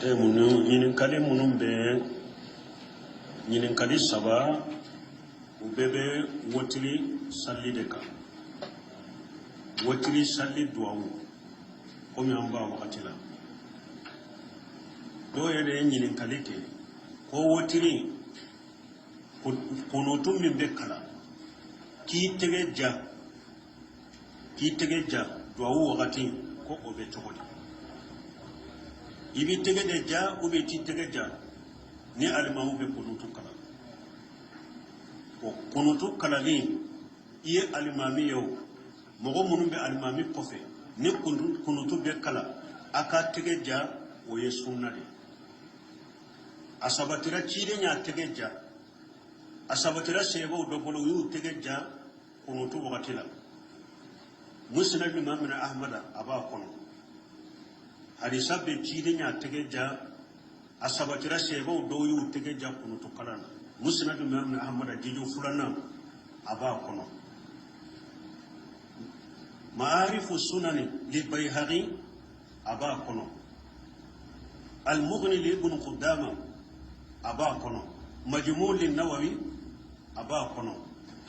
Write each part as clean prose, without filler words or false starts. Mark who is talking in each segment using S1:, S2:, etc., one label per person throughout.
S1: munu ɲininkali minnu bɛ ɲininkali saba u bɛɛ bɛ wotiri sali de kan. Wotiri sali duwawu komi an b'a wagati la. Dɔw yɛrɛ ye ɲininkali kɛ ko wotiri kunutu min bɛ kalan k'i tɛgɛ ja duwawu wagati ko o bɛ cogo di. I b'i tɛgɛ de ja ou bien i t'i tɛgɛ ja ni alimamu bɛ kunutu kalan. O kunutu kalani i ye alimami ye o mɔgɔ minnu bɛ alimami kɔfɛ ni kunutu bɛ kalan a ka tɛgɛ ja o ye sunna de. A sabatira ciden y'a tɛgɛ ja a sabatira sɛbɛw dɔ bolo u y'u tɛgɛ ja kunutu wagati la. Musnad Imam Ahmad a b'a kɔnɔ. Hadisa bɛ ciden y'a tɛgɛ ja a sabatira sɛbɛw dɔw y'u tɛgɛ ja kunutu kalan na. Musnad Imam Ahmad jiju filanan a b'a kɔnɔ. Ma'arifu sunani li Bayhaqi a b'a kɔnɔ. Al-Mughni li Ibn Qudama a b'a kɔnɔ. Majmu' li Nawawi a b'a kɔnɔ.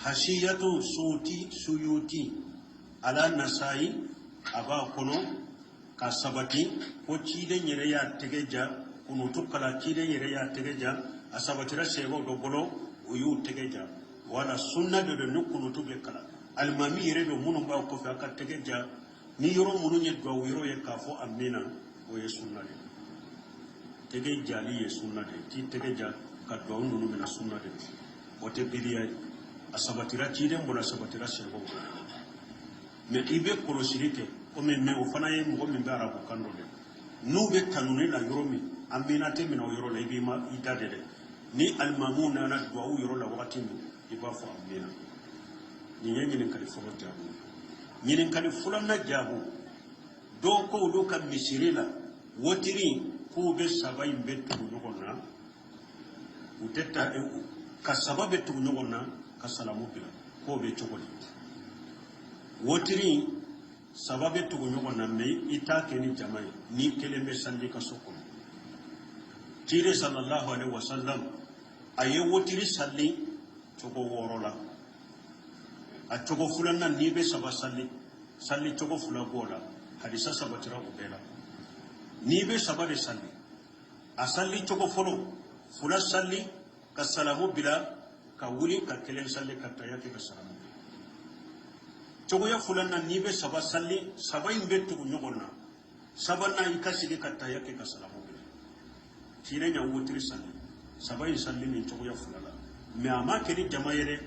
S1: Hashiyatu Suyuti ala Nasai a b'a kɔnɔ. Ka sabati ko ciden yɛrɛ y'a tɛgɛ ja kunutu kala ciden yɛrɛ y'a tɛgɛ ja a sabatira sɛbɛw dɔ bolo o y'u tɛgɛ ja wala sunna de don ni kunutu bɛ kala alimami yɛrɛ don minnu b'a kɔfɛ a ka tɛgɛ ja ni yɔrɔ minnu ye duwawu yɔrɔ ye k'a fɔ amina o ye sunna de. Tɛgɛ jali ye sunna de k'i tɛgɛ ja ka duwawu ninnu minɛ sunna de o tɛ bidiya ye a sabatira ciden bolo a sabatira sɛbɛw bolo mais i bɛ kɔlɔsili kɛ komi mais o fana ye mɔgɔ min bɛ arabu kan dɔ de n'u bɛ tanuni la yɔrɔ min amina tɛ minɛ o yɔrɔ la i da de dɛ ni alimamu nana duwawu yɔrɔ la wagati min i b'a fɔ amina. Nin ye ɲininkali fɔlɔ jaabu. Ɲininkali filanan jaabu dɔw ko olu ka misiri la wotiri k'u bɛ saba in bɛ tugu ɲɔgɔn na u tɛ taa ka saba bɛ tugu ɲɔgɔn na ka salamu bila k'o bɛ cogo di. Wotiri saba bɛ tugu ɲɔgɔn na mais i t'a kɛ ni jama ye ni kelen bɛ sali ka so kɔnɔ. Ciden sallallahu alaihi wasallam a ye wotiri sali cogo 6 la. A cogo filanan n'i bɛ saba sali cogo 2 b'o la hadisa sabatira o bɛɛ la. N'i bɛ saba de sali a sali cogo fɔlɔ 2 sali ka salamu bila ka wuli ka kelen sali ka taya kɛ ka salamu bila. Cogoya filanan n'i bɛ saba sali saba in bɛ tugu ɲɔgɔn na sabanan i ka sigi ka taya kɛ ka salamu bila. Ciden y'a wotiri sali saba in sali nin cogoya 2 la mais a ma kɛ ni jama yɛrɛ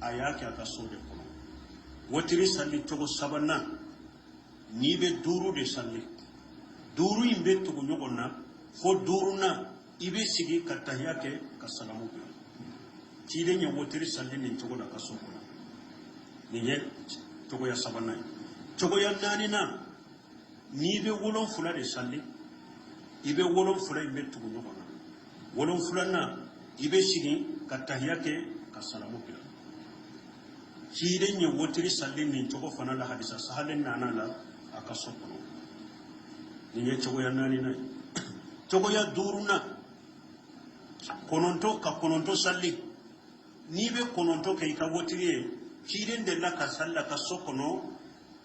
S1: a y'a kɛ a ka so de kɔnɔ. Wotiri sali cogo sabanan n'i bɛ 5 de sali 5 in bɛ tugu ɲɔgɔn na fo 5nan i bɛ sigi ka taya kɛ ka salamu bila. Ciden y'a wotiri sali nin cogo la ka so kɔnɔ. Nin ye cogoya sabanan ye. Cogoya 4nan n'i bɛ 7 de sali i bɛ 7 in bɛ tugu ɲɔgɔn na 7nan i bɛ sigi ka tahiya kɛ ka salamu bila. Ciden ye wotiri sali nin cogo fana la hadisa sahalen nana la a ka so kɔnɔ. Nin ye cogoya 4nan ye. Cogoya 5nan 9 ka 9 sali n'i bɛ 9 kɛ i ka wotiri ye ciden de la ka salla ka so kɔnɔ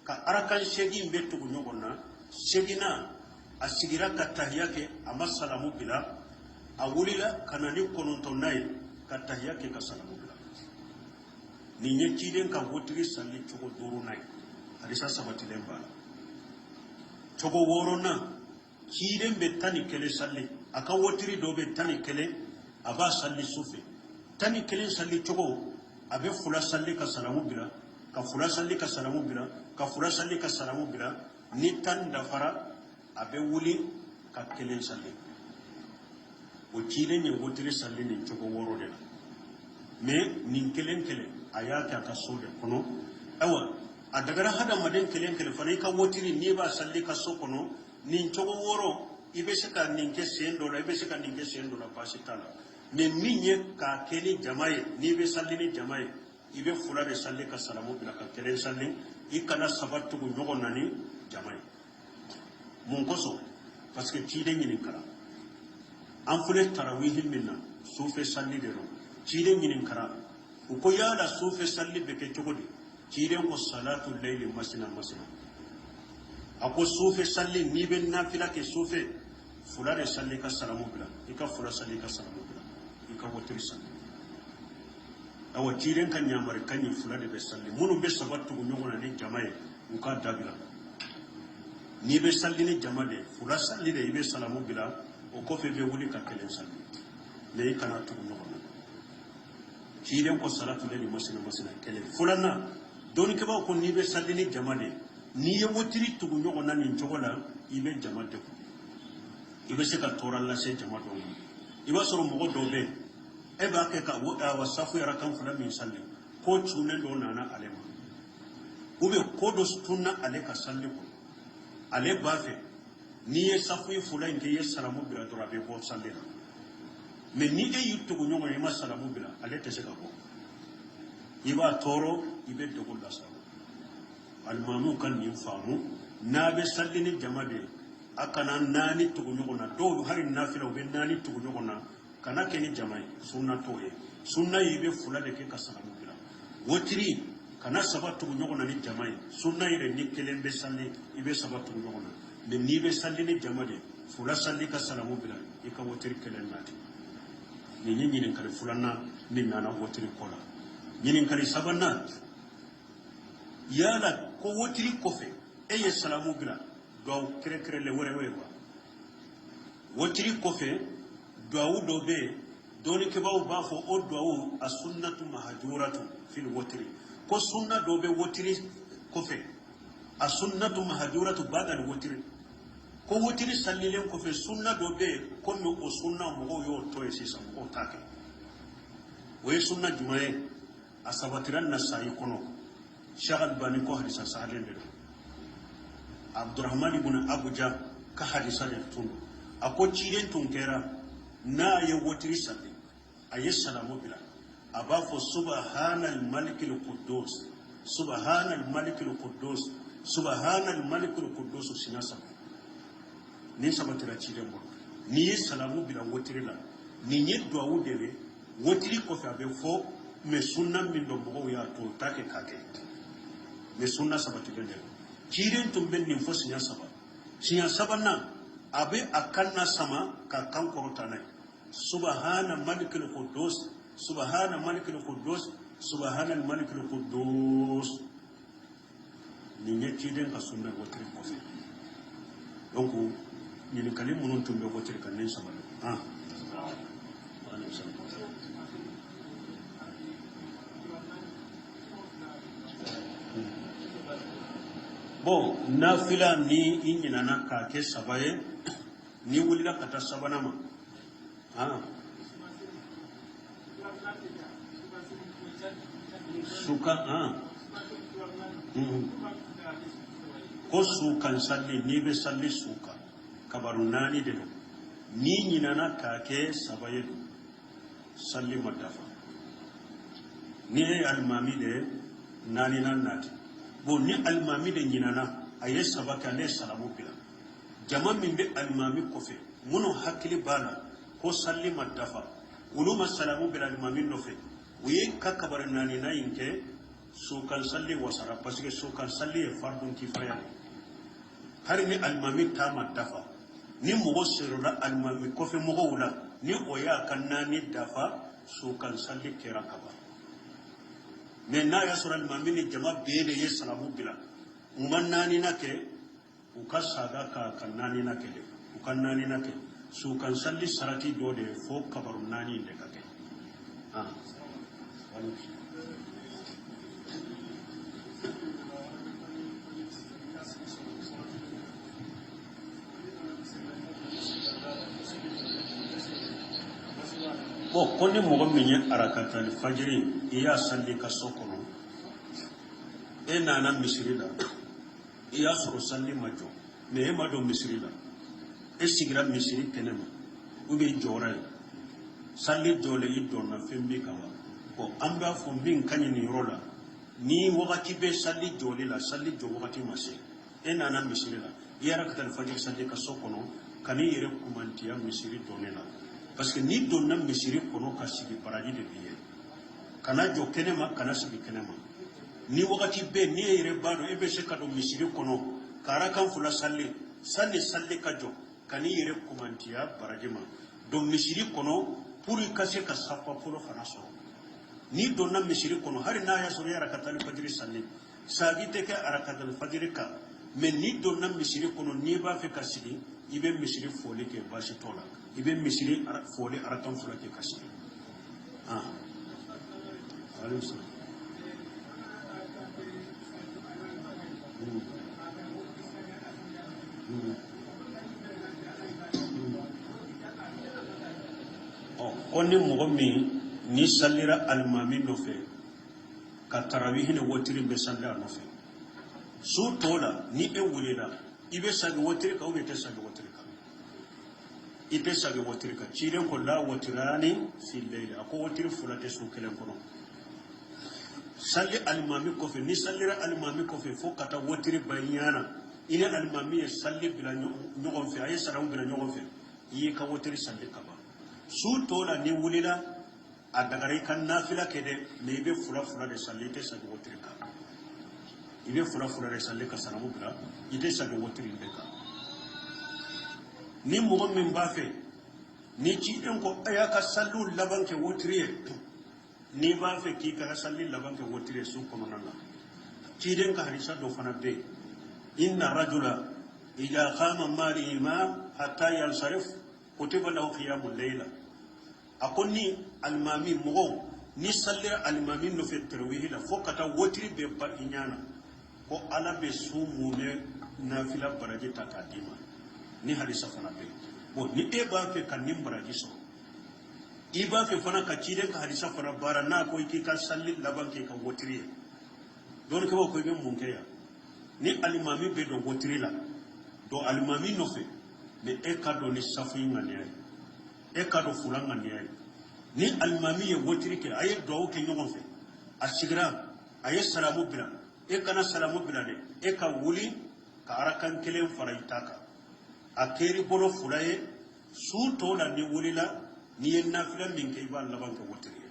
S1: ka arakan 8 bɛ tugu ɲɔgɔn na 8nan a sigira ka tahiya kɛ a ma salamu bila a wulila ka na ni 9nan ye ka tahiya kɛ ka salamu bila. Nin ye ciden ka wotiri sali cogo 5nan ye hadisa sabatilen b'a la. Cogo 6nan ciden bɛ 11 sali a ka wotiri dɔ bɛ 11 a b'a sali su fɛ 11 sali cogo a bɛ 2 sali ka salamu bila ka 2 sali ka salamu bila ka 2 sali ka salamu bila ni 10 dafara a bɛ wuli ka 1 sali. O ciden ye wotiri sali nin cogo 6 de la mais nin kelen a y'a kɛ a ka so de kɔnɔ. Ayiwa a dagara hadamaden kelen fana i ka wotiri n'i b'a sali ka so kɔnɔ nin cogo 6 i bɛ se ka nin kɛ sen dɔ la i bɛ se ka nin kɛ sen dɔ la baasi t'a la mais min ye k'a kɛ ni jama ye n'i bɛ sali ni jama ye i bɛ 2 de sali ka salamu bila ka 1 sali i kana saba tugu ɲɔgɔn na ni jama ye. Mun kosɔn parce que ciden ɲininkara an fule tarawih minna sufe salli de ro ciden nyinin kara ko yala sufe salli be ke cogodi ciden ko salatu layli masina ako sufe salli ni ben nafila ke sufe fulare salli ka salamu bila ika fula salli ka salamu bila ika wotri salli awa ciden kan nyamare kanyi fulade be salli munu be sabatu ko nyogona ni jamae uka dabila ni be salli ni jamade fula salli de ibe salamu bila o ko fe be wuli ka kelen salli le kana to nyogona ciden ko salatu layli masina kelen fulana doni ke ba ko ni be salli ni jamade ni ye wotiri tugu nyogona ni njogola ibe jamade ko ibe se ka tora la se jamado iba soro mogo do be e ba ke ka woda wa safu yara kan fula min salli ko tune do nana alema ube ko do tunna ale ka salli ko ale ba fe ni ye safu fula nke ye salamu bila do rabe ko salli la me ni e yutugu nyogona e ma salamu bila ale te se ka ko iba toro ibe de ko la sabu almamu kan ni famu na be salli ni jamade akana nani tugu nyogona do hari nafila be nani tugu nyogona kana keni jamai sunna toye sunna yibe fula de ke kasalamu bila wotiri kana sabatu nyogona ni jamai sunna ire ni kelembe salli ibe sabatu nyogona de ni be salli ni jamade fula salli kasalamu bila ika wotiri kelen nati ni nyini kale fulana ni nana wotiri kola nyini kale sabana yala ko wotiri kofe eye salamu bila do kere le wore wotiri kofe do do be doni ke baw ba fo o do as-sunnatu mahjuratu fil wotiri ko sunna do be wotiri kofe as-sunnatu mahjuratu ba'da al-wotiri ko wotiri sallilen kofe sunna do be ko no o sunna mo yo to e sisa o take we sunna jumaye asabatiran nasai kono shagal bani ko hadisa sahalen de Abdurrahman ibn Abuja ka hadisa da tun ako ciren tun kera na ya wotiri salli ayi salamu bila abafo subhanal malikil quddus subhanal malikil quddus subhanal malikil quddus sinasa ni sabatira ciren bo ni salamu bila wotiri la ni nyeddo awudele wotiri ko fa be fo me sunna min do bo ya to take kake me sunna sabatira de ciren tun ben nin fo sinya saba na abe akanna sama ka kan korota nai subhana malikul quddus subhana malikul quddus subhana malikul quddus ni nyeti den ka sunna wotri ko fe donc ni kalim munun tumbe wotri kan nen sama bon nafila ni inina na ka ke sabaye ni wulila kata sabana ma suka ko sukan salli ni be salli suka kabaru nani de ni inina na ka ke sabaye salli madafa ni almami de nani nan nati bon ni almami de nyinana aye sabaka ne salamu bila jama min be almami kofe muno hakili bana ko salli madafa uluma salamu bila almami nofe uye kakabar nani na inke sukan salli wasara parce que sukan salli e fardun kifaya hari ni almami ta madafa ni mogo sirra almami kofe mogo wula ni oya kanani dafa sukan salli kera kaba mais na ya sura almami ni jama bele ye salamu bila umannani nake ukasada ka kannani nake de ukannani nake su kan salli sarati do de fo kabaru nani de kake bo konni mogo minye arakata al fajri iya salli ka sokono e nana misrida iya soro salli majo me ma do misrida e sigira misri kenema ube jora salli dole iddo na fembi kawa ko amba fo min kanyi rola ni wakati be salli dole la salli jo wakati mase e nana misrida iya arakata al fajri salli ka sokono kani yere kumantiya misri donela parce que ni donna misiri kono ka sigi baraji de biye kana jo kenema kana sigi kenema ni wakati be ni yere bado ebe se kado misiri kono kara kan fula salle ka jo kani yere kumantiya baraji ma do misiri kono puri kase ka safa polo fana so ni donna misiri kono hari na ya soro yara katali fajiri salle sagi teke arakadal fajiri ka men ni donna misiri kono ni ba fe kasidi ibe misiri fole ke bashi tola ibe misiri fole arakan fula ke kasidi alayhi salam konni mogo min ni sallira almami nofe ka tarawih ne wotiri be salla nofe su tola ni e wulela ibe sagi wotiri ka ube te sagi wotiri ka ite sagi wotiri ka ciren ko la wotirani fil layla ko wotiri fulate su kelen kono salli almami kofe ni sallira almami kofe fo kata wotiri bayana ina almami e salli bila nyogon fe ay saraw bila nyogon fe yi ka wotiri salli ka ba su tola ni wulila a dagare kan nafila kede me ibe fula de salli te sagi wotiri ka ibe fula de salli ka saramu bila ite sagi wotiri de ka ni mo min ba fe ni ci den ko aya ka sallu laban ke wotiri ni ba fe ki ka salli laban ke wotiri su kono nan la ci den ka hadisa do fana be inna rajula idha qama mali imam hatta yansarif kutiba lahu qiyamul layla akonni almami mo ni salli almami no fe tarawih la fokata wotiri be ba inyana ko ala be sumune nafila baraji takadima ni hadisa fana be bo ni e ba fe kan nim baraji so i ba fe fana ka cide ka hadisa fana bara na ko ki ka salli laban ke ka wotiri don ko ko ngem munkeya ni almami be do wotiri la do almami no fe me e ka do ni safi ngane e ka do fulanga ne ni almami ye wotiri ke aye do ke nyogon fe asigra aye salamu bila e kana salamu bila de e ka wuli ka arakan kelen faraitaka akeri bolo fulaye su to la ni wuli la ni en nafila min ke ba laban ka wotiri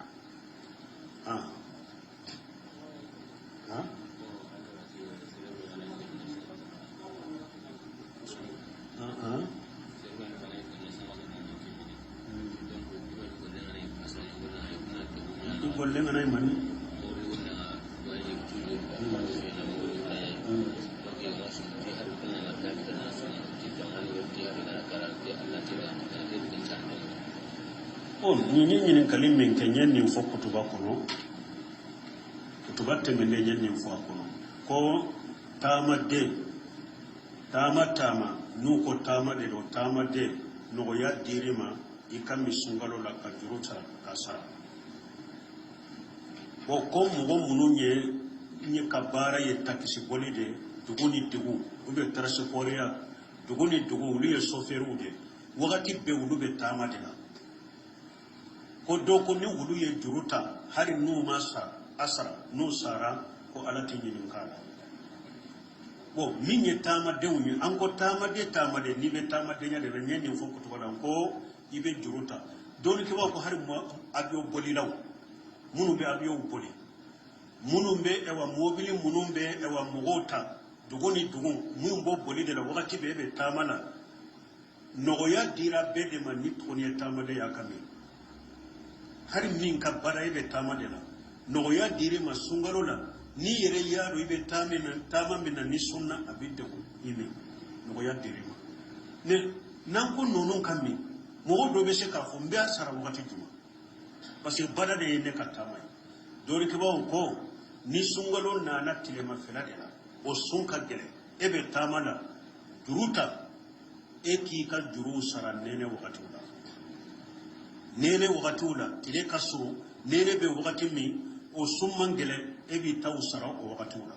S1: golle ngana mani on ni kalim men kenyen ni fo kutuba kono kutuba temende nyen ni fo kono ko tama nu ko tama de do tama de no ya dirima ikami sungalo la kajuruta kasara o ko mo mununye ni kabara ye takisi bolide duguni dugu ube transportia duguni dugu uli soferu de wakati be ulu be tama de la ko do ko ni ulu ye juruta hari nu masa asara nu sara ko alati ni kala bo minye tama de unye anko tama de ni be tama de nya de nyeni fo ko to ko ibe juruta don ki wa ko hari mo abio bolilaw munu be abiyo boli munu be ewa mobili munu be ewa mogota dugoni dugun mun bo boli de la wakati be tamana nogoya dira be de man nit koni tamade yakami hari min ka bara be tamade la nogoya dire masungaro la ni yere yaro ibe tamamina ni sunna abidde ko ime nogoya dire ma ne nanko nonon kammi mogo be se ka fo mbe asara wakati juma parce que bada de ne katama dori ke bawo ko ni sungalo na na tilema fela de la o sunka gele ebe tamana juruta e ki ka juru sara nene wakati ula tile kaso nene be wakati mi o summan gele ebi taw sara o wakati ula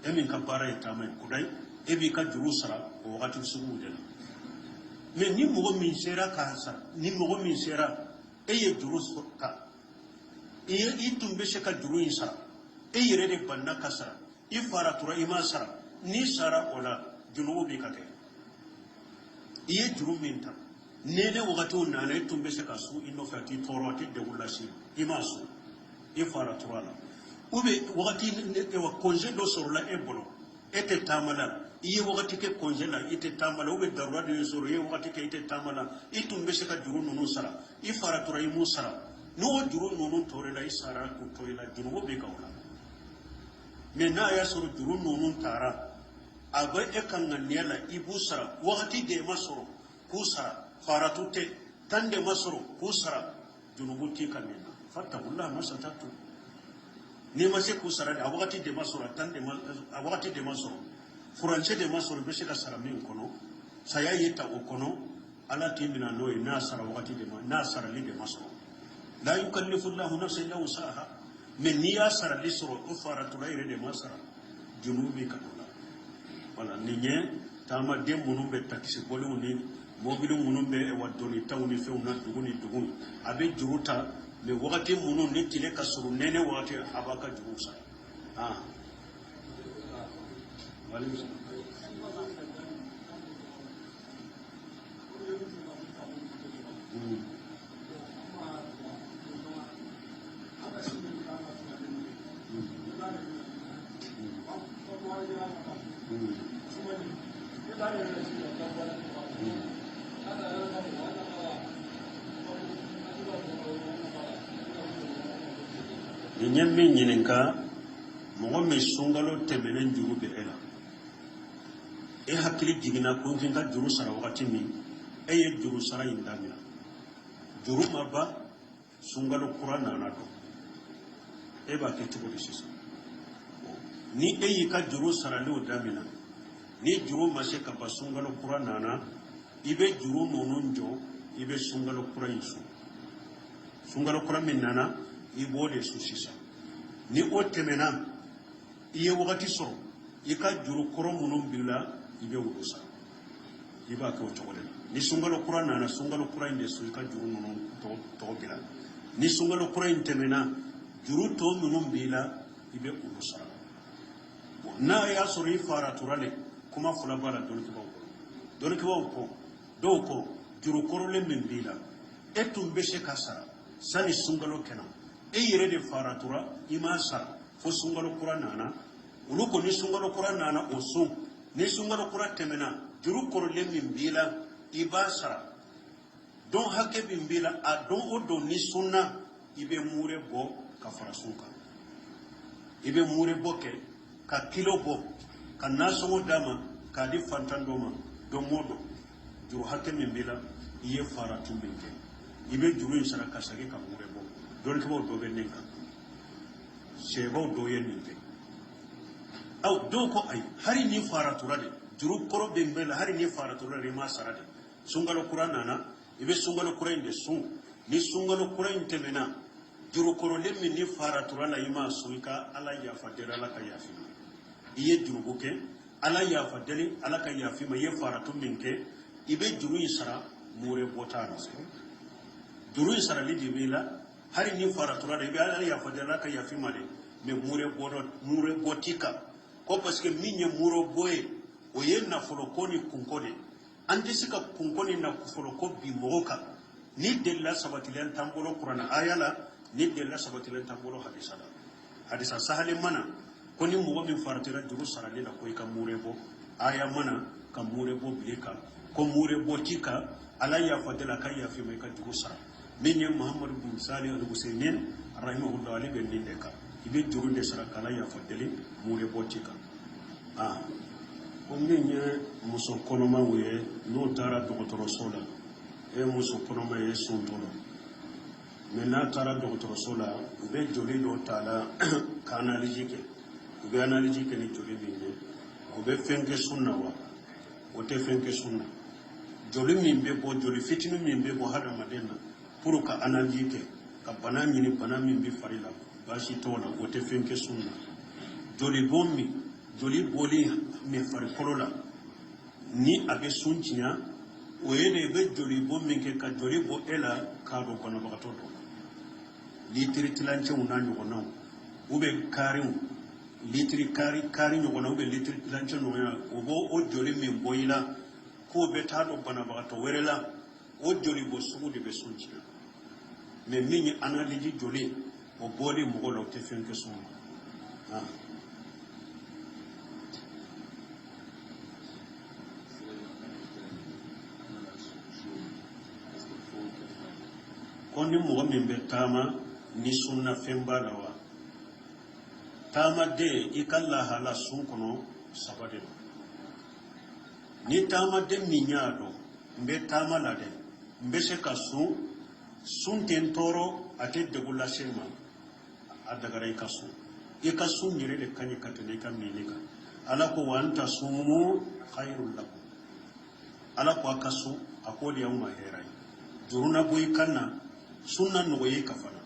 S1: emin ka bara e tamay kudai ebi ka juru sara o wakati sugu de la mais ni mogo min sera ka sara ni mogo min sera eye jurus ka i tumbe se ka juru in sara e yere de banna ka sara i fara tura ima sara ni sara ola junubu bi ka ke iye juru min ta nene wakati unana itumbese kasu ino fati toro ati de wulashi imasu ifara turala ube wakati ne wa konje do sorla ebolo ete tamala iye wakati ke konje la ite tamala ube darwa de soro ye wakati ke ite tamala itumbese ka juru nunu sara ifara turai musara no juru nunu tore la isara ku toila juru be kawla mena ya soro juru nunu tara abai ekan naniela ibu sara wakati de masoro kusara faratute tande masoro kusara junubuti kanena fattakullah masatatu ni mase kusara da wakati de masoro tande wakati de masoro furanche de masoro be shika sara min kono saya yita okono ala timina noy nasara wakati de nasara li de masoro la yukallifu allah nafsan illa wusaha min niyasara lisro ufaratu ghayri de masara junubi kanula wala ninye tama dem munum be takisi bolu ni mobile munum be e wadoni tawni fewna duguni abe juruta me wakati munum ni tile kasuru nene wakati abaka jurusa walim nyemmi nyininka mogo me sungalo temenen juru be ela e hakili jigina ko finka juru sara wakati mi e ye juru sara indamina juru maba sungalo qur'ana na do e ba ke tuko disisa ni e yi ka juru sara le odamina ni juru mashe ka ba sungalo qur'ana na ibe juru nononjo ibe sungalo qur'an su sungalo qur'an minana ibode su sisa ni otemena iye wakati soro ika juru koro munum bila ibe wurusa iba ka otogole ni sungalo qur'an na sungalo qur'an de su ika juru munum to bila ni sungalo qur'an temena juru to munum bila ibe wurusa na ya soro ifara turale kuma fula bala don kibaw ko do ko juru koro le min bila etum beshe kasara sani sungalo kenan e yere de faratura ima sara fo sungalo qur'an nana uluko ni sungalo qur'an nana o sun ni sungalo qur'an temena juru korole min bila ibasara don hakke bin bila a don o don ni sunna ibe mure bo ka farasunka ibe mure boke ka kilo bo ka naso dama ka di fantandoma don modo juru hakke min bila iye faratu min ke ibe juru sara ka sage ka mure bo don kibo do ben ninka sebo do yen ninka aw do ko ay hari ni faratura de juru koro be mbela hari ni faratura re ma sarade sungalo qur'an nana ibe sungalo qur'an de sun ni sungalo qur'an temena juru koro le min ni faratura la ima suika ala ya fadela la ka yafi iye juru boke ala ya fadeli ala ka yafi ma ye faratu minke ibe juru isara mure botana juru isara li dibila hari ni faratura de be ala ya fadela ka yafi ma de me mure botika ko parce que minye muro boye o yenna folo koni kunkode andi sika kunkoni na folo ko bi moka ni della sabatilen tambolo qur'ana ayala ni della sabatilen tambolo hadisa sahale mana koni mo min faratira duru sarale na ko ka mure bo aya mana ka mure bo bilika ko mure botika ala ya fadela ka ya fi mai ka duru sara minye muhammad bin salih al-husaynin rahimahullah ali ben nindeka ibe duru de sara kala ya fadeli mure botika ko minye muso konoma we no tara dokotoro sola e muso konoma ye suntono me na tara dokotoro sola be joli do tala kanaliji ke be analiji ke ni joli minye ko be fenke sunna wa o te fenke sunna joli min be bo joli fitinu min be bo hada madena pour ka analiji ke ka bana nyini bana min bi farila bashi tola o te fenke sunna joli bommi joli boli me fari kolola ni abe suntinya o yede be joli bommi ke ka joli bo ela ka do kono bakato do litri tilanche unanyo kono ube karim litri kari nyogona ube litri tilanche no ya obo o joli me boyila ko be ta do bana bakato werela o joli bo sugu de be sunci mais min analyse joli o boli mo ko te fen ke sun koni mo min be tama ni sunna femba lawa tama de ikalla hala sun kono sabade ni tama de minyado mbe tama la de mbe se ka sun ten toro ate de gula sema adagara ika sun yire de kanyi katene ka minika ala ko wanta sumu khairul lakum ala ko akasu akodi yawma herai juruna boy kanna sunna no ye kafana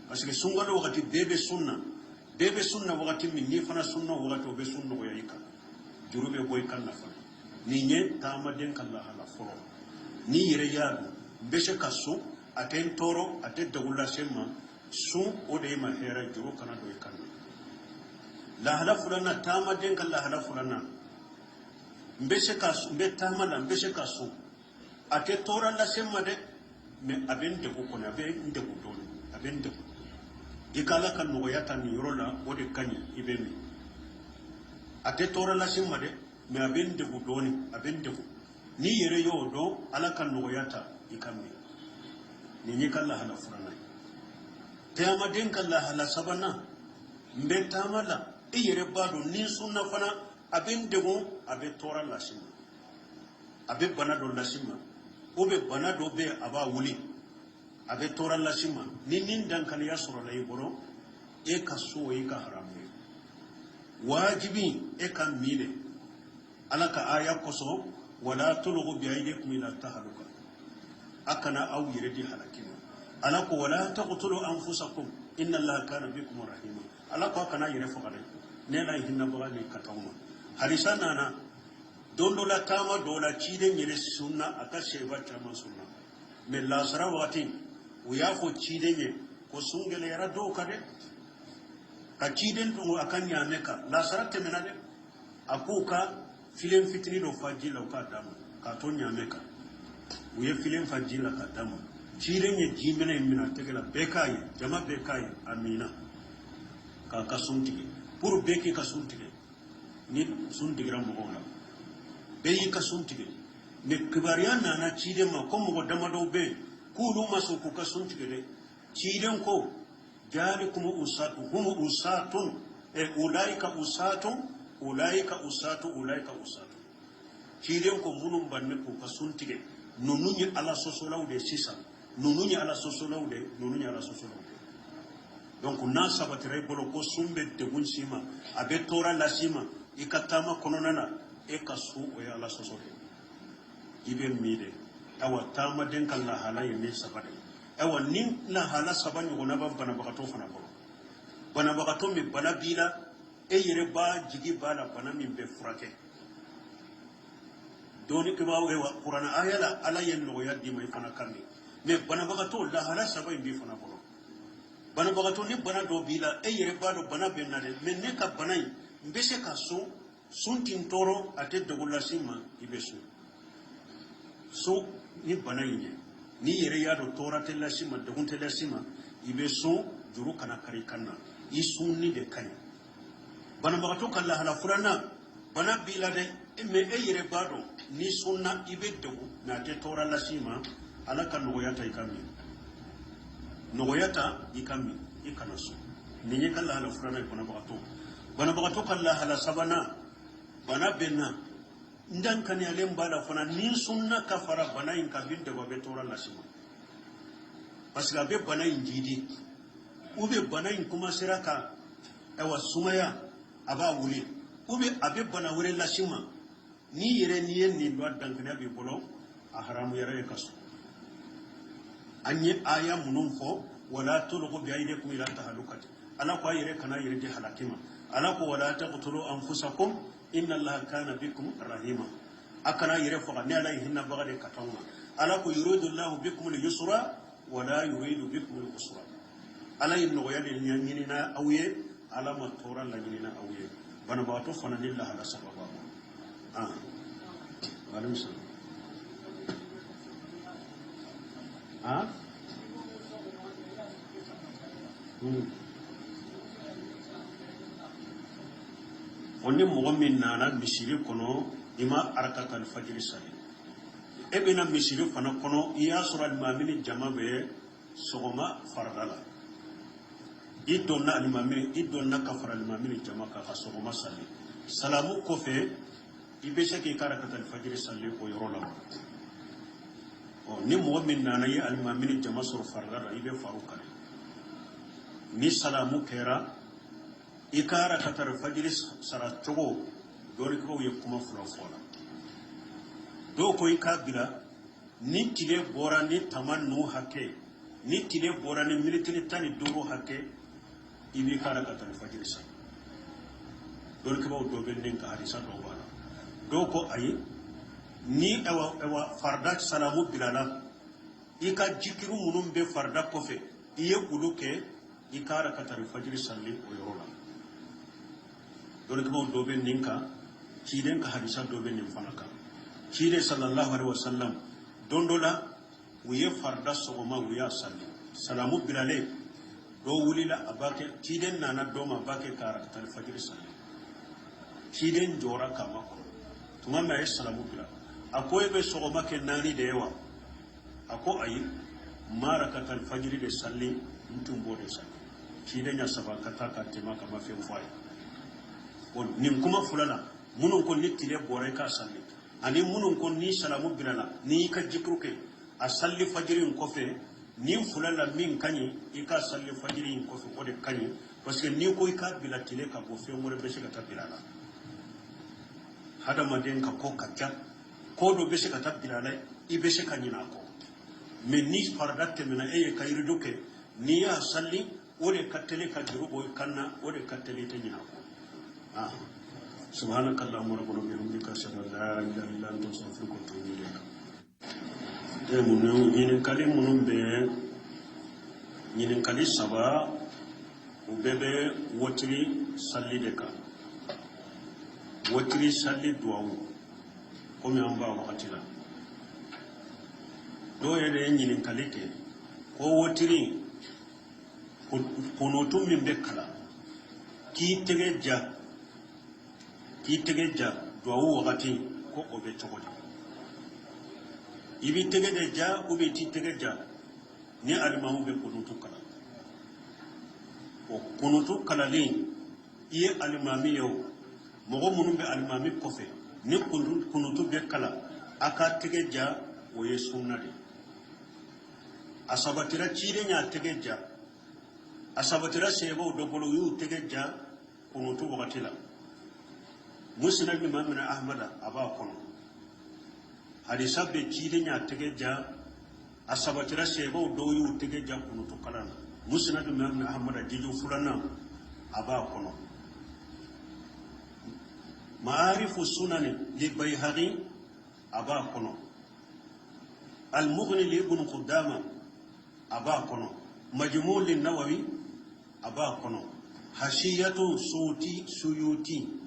S1: parce que sungalo wakati bebe sunna wakati min ni fana sunna wakati be sunna ko yika jurube boy kanna fana ni nye tama den kala hala foro ni yire yadu beshe kasu aten toro aten dagula sema sun o de ma hera juro kana do kanna la hala fulana tama den kala hala fulana beshe kasu be tama la beshe kasu ate tora la sema de me aben de ko kona be inde ko don aben de ikala kan no yata ni rola o de kanyi ibemi ate tora la sema de me aben de ko doni aben de ko ni yere yo do ala kan no yata ikammi ni ni kala hala furana tama den kala hala sabana mbe tamala e yere bado ni sunna fana aben de ko abe tora la sema abe bana do la sema obe bana do be aba wuli abe tora la sima nin dan kan ya soro lay boro e ka so e ka haramu wajibi e kan mile alaka aya koso wala tulghu bi aydikum ila tahluka akana aw yirdi halakina alako wala taqtulu anfusakum inna allaha kana bikum rahima alako akana yire fokade ne la hinna bawali katawma harisana na dondo la tama dola ciden yele sunna aka sheba tama sunna me la sara wati uya ko ciden ye ko sungele yara do kade ka ciden to akan ya meka la sara temena de akuka filen fitni do fajila ka dama ka to nya meka uye filen fajila ka dama ciden ye jimena mina tegela bekai jama bekai amina ka suntige pour beki ka suntige ni suntigira mo wala beyi ka suntige ne kibariya nana cide ma ko mo dama do be kulu maso ku ka suntige de ciden ko jalikum usatu hum usatun e ulaika usatun ciden ko munum banne ku ka suntige nununyi ala sosolaw de sisa nununyi ala sosolaw de donc na sabatire bolo ko sumbe de gunsima abe tora la sima ikatama kononana e ka su o ya ala sosore ibe mide awa tama den kala halaye ne sabade awa nin la hala sabani gona ba bana bakato fana bolo bana bakato mi bana bila e yere ba jigi bala bana min be furake doni ke ba we wa qur'ana ayala ala yen no ya di mai fana kanni me bana bakato la hala sabai bi fana bolo bana bakato ni bana do bila e yere ba do bana be na de men ne ka bana mbese ka so suntin toro ate dogula sima ibesu so ni banaye ni yere ya do tora tella sima dogun tella sima ibesu juru kana kari kanna isunni de kany bana bagato kala hala furana bana bila de me e yere bado ni sunna ibe dogu na te tora la sima ala kan no yata ikami no yata ikami ikanaso ni ni kala hala furana bana bagato kala hala sabana bana benna ndan kan ya lemba da fana ni sunna kafara bana in kabin da babe tora lasima parce que be bana in jidi ube bana in kuma siraka ewa sumaya aba wuli ube abe bana wure lasima ni yere ni yen ni do dan kan ya be bolo a haramu yare kaso anye aya munun fo wala tulqu bi aydikum ila tahalukati ala ko yere kana yere di halakima ala ko wala taqtulu anfusakum inna allaha kana bikum rahima akana yere fo ne ala hinna bagade katawma ala ko yuridu allahu bikum al-yusra wa la yuridu bikum al-usra ala inno yade nyinina awye ala ma tora la nyinina awye bana ba to fana lillahi ala sababa alayhi salam ha onni mogo min nana misiri kono ima arakatal fajiri sali ebina misiri fana kono iya sura al-mamini jama be sogoma fardala idonna al-mamini idonna kafara al-mamini jama ka sogoma sali salamu kofe ibe shaki karakatal fajiri sali ko yorola o ni mogo min nana ya al-mamini jama sur fardala ibe farukale ni salamu kera ikara katar fajiri sara togo dori ko ye kuma fula fola do ko ikabila ni tile bora ni tamannu hake ni tile bora ni militini tani duro hake ibi kara katar fajiri sa dori ko do ben nin ka hadisa do bala do ko ayi ni ewa farda salamu bilala ika jikiru munum be farda kofe iye guluke ikara katar fajiri salli o yorola dole kuma dobe ninka kiden ka hadisa dobe nin fanaka kide sallallahu alaihi wasallam dondola wiye farda sogoma wiya salli salamu bilale do wulila abake kiden nana doma bake karakta fajr salli kiden jora kama ko tuma mai salamu bilale akoy be sogoma ke nani de yawa ako ayi marakatal fajr de salli mutum bode salli kiden ya sabaka ta ka tema kama fe faya nin kuma fulana munun kon ni tile boray ka salli ani munun kon ni salamu bilala ni ka jikruke a salli fajirin kofe ni fulala min kanyi ika salli fajirin kofe ko de kanyi parce que ni ko ika bila tile ka bo fe mo be shi ka tabilala hada maden ka ko kacca ko do be shi ka tabilala ibe shi kanyi na ko men ni fardate mena e ka yirduke ni ya salli o de katele ka jurubo kanna o de katele te nyina ko سبحانك اللهم ربنا وبحمدك اشهد ان لا اله الا انت استغفرك واتوب اليك منو ين كلي منو be yin kali saba ubebe wotri salli de ka wotri salli duawu ko mi amba wakati la do yede yin kali ke ko wotri kono tum min be kala ki tege ja duawu wakati ko obe chokodi ibi tege de ja ube ti tege ja ni alimamu be kunutu kala o kunutu kala li iye alimami yo mogo munu be alimami kofe ni kunutu be kala aka tege ja o ye sunna de asabatira chire nya tege ja asabatira sebo do bolo yu tege ja kunutu wakati la musnad imam ahmad aba kono hadisa be chide nya tege ja asabatira sebo do yu tege ja kunutu kala musnad imam ahmad jiju fulana aba kono ma'arifu sunan li bayhaqi aba kono al mughni li ibn qudama aba kono majmu' lin nawawi aba kono hashiyatu suyuti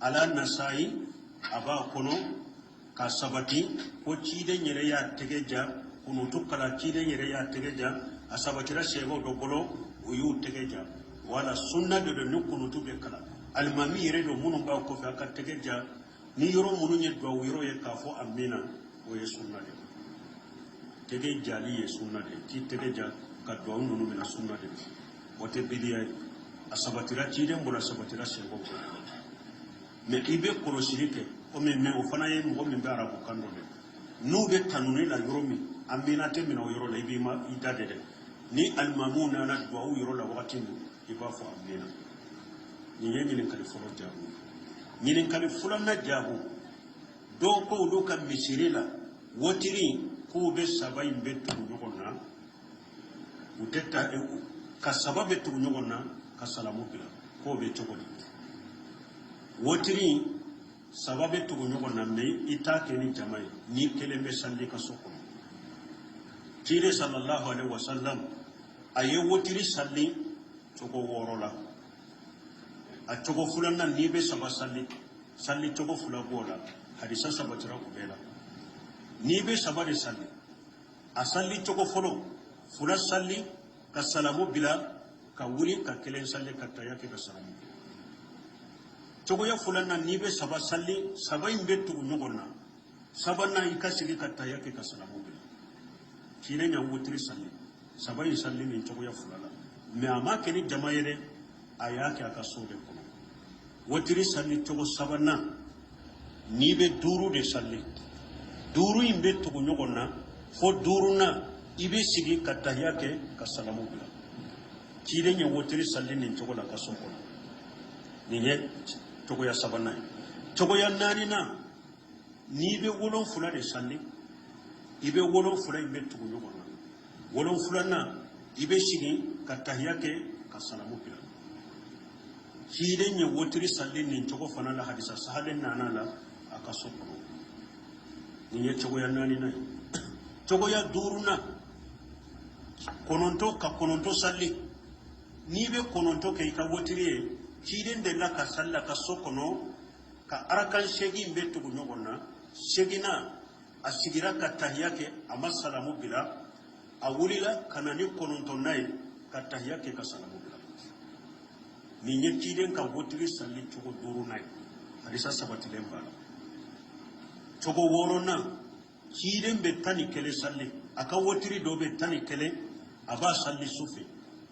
S1: ala nasai aba kono ka sabati ko cide nyere ya tegeja kunu tukala cide nyere ya tegeja asabatira sebo do bolo uyu tegeja wala sunna do nukunu tube kala almami yere do munun ba ko fa ka tegeja ni yoro munun ye do yoro ye ka fo amina o ye sunna de tegeja li ye sunna de ti tegeja ka do nunu mina sunna de wote bidiya asabatira cide mbula sabatira sebo ko me ibe korosirike o me o fana ye mo min be arabu kando de nu be tanuni la yoromi amina te mina o yoro la ibe ma idade de ni almamuna na do o yoro la wakati ndu iba fo amina ni yemi kali folo jabu ni kali fulan na jabu do ko do kam misirila wotiri ko be sabai be tu nyogona utetta ka sababe tu nyogona ka salamu bila ko be chogoni wotiri sababe tugu ñogon na me ita keni jamay ni kelembe salli ka soko tire sallallahu alaihi wasallam aye wotiri salli togo worola a togo fulanna ni be saba salli togo fula gola hadisa sabatira ko bela ni be saba de salli asalli chogo folo fula salli ka salamu bila ka wuli ka kelen salli ka tayake ka salamu chogo ya fulana nibe saba salli saba imbe tugu nyogona saba na ikasigi ka tayake ka salamu bila kire nya wutri salli saba yi salli ni chogo ya fulana me ama keni jamayere ayake aka sode kono wutri salli chogo saba na nibe duru de salli duru imbe tugu nyogona fo duru na ibe sigi ka tayake ka salamu bila kire nya wutri salli ni chogo la ka soko ni nye chogo ya saba na chogo ya nani na nibe wolon fula de salli ibe wolon fula imbe tugu nyogona wolon fula na ibe sigi ka tayake ka salamu bila kire nya wutri salli ni chogo fana la hadisa sahalen nana la aka soko ni nye chogo ya nani na chogo ya duruna kononto ka kononto salli ni be kononto ke ka wotiri kiden de la ka salla ka sokono ka arakan shegi mbetu nyogonna shegina asigira ka tahiyake amma salamu bila awulila kanani kononto nay ka tahiyake ka salamu bila ni nye kiden ka wotiri salli chogo duruna hadisa sabati lemba chogo worona kiden be tani kele salli aka wotiri do be tani kele aba salli sufi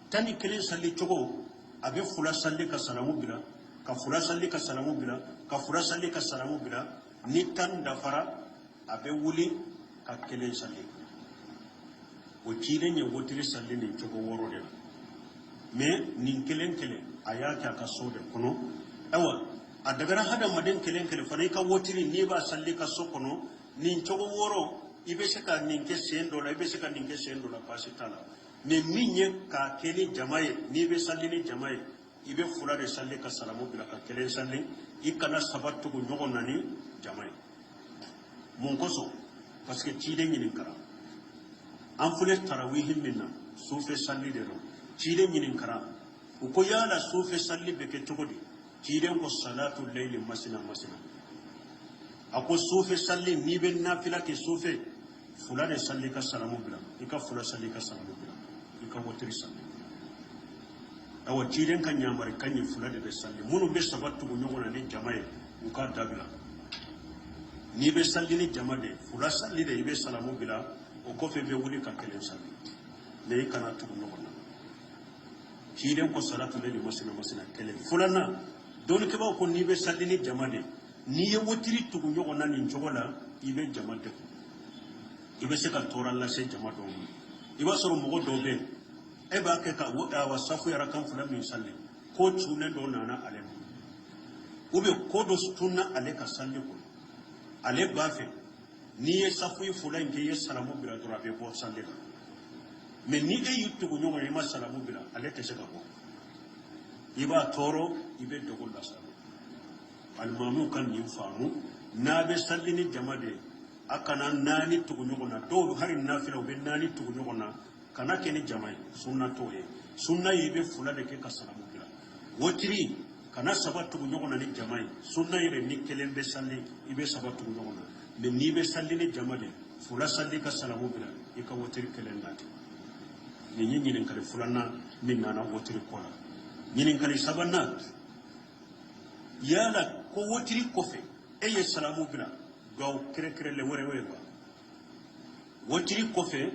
S1: tani kele salli chogo abe fula salli ka salamu bila ka fula salli ka salamu bila ka fula salli ka salamu bila ni tan dafara abe wuli ka kele salli o kiden ye wotiri salli ni chogo woro de me nin kelen kele ayake aka sode kono awa adagara hada maden kelen kele fane ka wotiri ni ba salli ka sokono nin chogo woro ibe seka ninke sendo la ibe seka ninke sendo la pasitala me minye ka keli jamaye ni be salli ni jamaye ibe fura de salli ka salamu bila ka kelen salli ikana sabatu go nyogo nani jamaye mon koso parce que ci de nyinin kara an fule tarawih minna sufe salli de ro ci de nyinin kara ko yala sufe salli be ke togodi ci de ko salatu layli masina ako sufe salli ni be nafila ke sufe fula de salli ka salamu bila ika fula salli ka salamu bila ika wotiri salli awa ciiden kan nyamari kanyi fula de be salli munu be sabatu go nyogona ni jamaye uka dabila ni be salli ni jamade fula salli de ibe salamu bila o ko fe be wuli ka kelen salli ne kana tu nyogona ciiden ko salatu de masina kelen fula na don ke ba ko ni be salli ni jamade ni ye wotiri tu nyogona ni jogola ibe jamade ibe se ka tora la se jamado iba soro mogo do be e ba ke ka woda wa safu yara kan fula min salli ko tune do nana ale ube ko do tunna ale ka salli ko ale ba fe ni ye safu fula nke ye salamu bila dora be ko salli ka me ni e yuttu go nyogo e ma salamu bila ale te se ka ko iba toro ibe do gol la al mamu kan ni famu na be salli ni jamade akana nani tugu nyogona do hari nafila be nani tugu nyogona kana keni jamai sunna toye sunna yibe fula de ke kasalamu bila wotiri kana sabatu tugu nyogona ni jamai sunna yire ni kelembe salli ibe sabatu tugu nyogona be ni be salli ni jamade fula salli kasalamu bila ika wotiri kelendati ni nyinyi nen kale fulana min nana wotiri kola nyinin kale sabanna yala ko wotiri kofe eye salamu bila gaw kere le wore ba wotiri kofe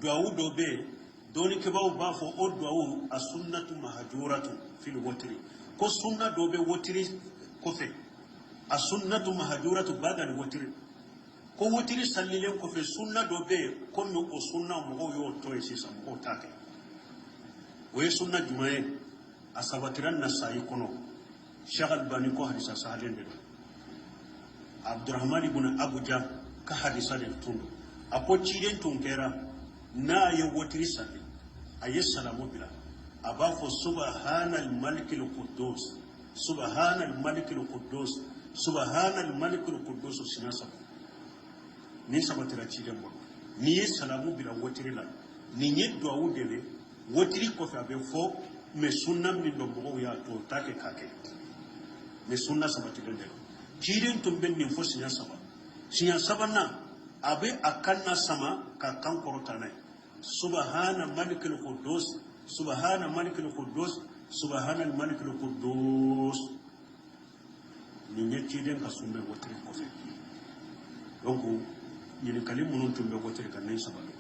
S1: duawu do be doni ke baw ba fo o duawu as-sunnatu mahjuratu fil wotiri ko sunna do be wotiri kofe as-sunnatu mahjuratu badal wotiri ko wotiri sallilen kofe sunna do be ko no o sunna mo yo to e sisa mo take we sunna jumaye asabatiran nasai kono shagal bani ko hadisa sahalen de Abdurrahman ibn Abuja ka hadisa del tun apo ciden tun kera na ye wotiri salli ayi salamu bila abafo subhanal malikil quddus subhanal malikil quddus subhanal malikil quddus sinasa ni sabatira ciden bo ni ye salamu bila wotiri la ni nye do awudele wotiri ko fa be fo me sunna min do bo ya to take kake me sunna sabatira de ciden tun ben ni fo sinya saba na abe akanna sama ka kan korotana subhana malikul quddus subhana malikul quddus subhana al malikul quddus ni ñetti den ka sumbe wotri ko fe donc ni kalimu non tumbe wotri kan nay sababu